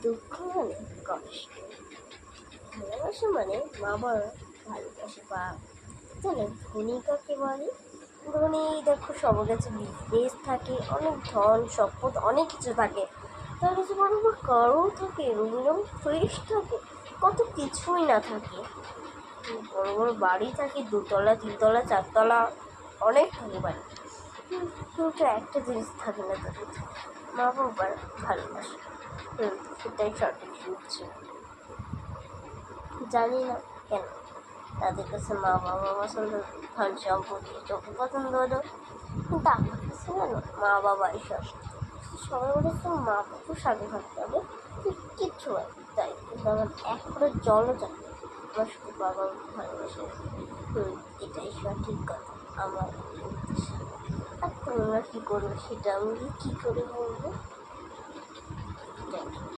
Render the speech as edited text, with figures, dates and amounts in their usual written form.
দুঃখ মানে কষ্ট, ভালোবাসা মানে মা বাবা ভালোবাসে। বা জানো ধনী কাকে বলে? ধনী দেখো সবার কাছে বিজনেস থাকে, অনেক ধন সম্পদ অনেক কিছু থাকে, তার কাছে বড় কারও থাকে রুম ফ্রিজ থাকে, কত কিছুই না থাকে। বড় বড় বাড়ি থাকে, 2 তলা 3 তলা 4 তলা, অনেক থাকে বাড়ি। কিন্তু একটা জিনিস থাকে না তাদের, মা বাবার ভালোবাসা। সেটাই সঠিক বুঝছি। জানি না কেন তাদের কাছে মা বাবা পছন্দ, ধন সম্পত্তি চোখে পছন্দ হলো, কিন্তু আমার কাছে জানো মা বাবা এসব। সবাই বলেছে মা বাবার সাথে থাকতে হবে, কিচ্ছু হয় তাই, কিন্তু আমার এক করে জলও চাই আমার শুধু বাবা ভালোবাসে। এটাই সঠিক কথা আমার। আর তোমরা কী করবে সেটা আমি কী করে বলবো?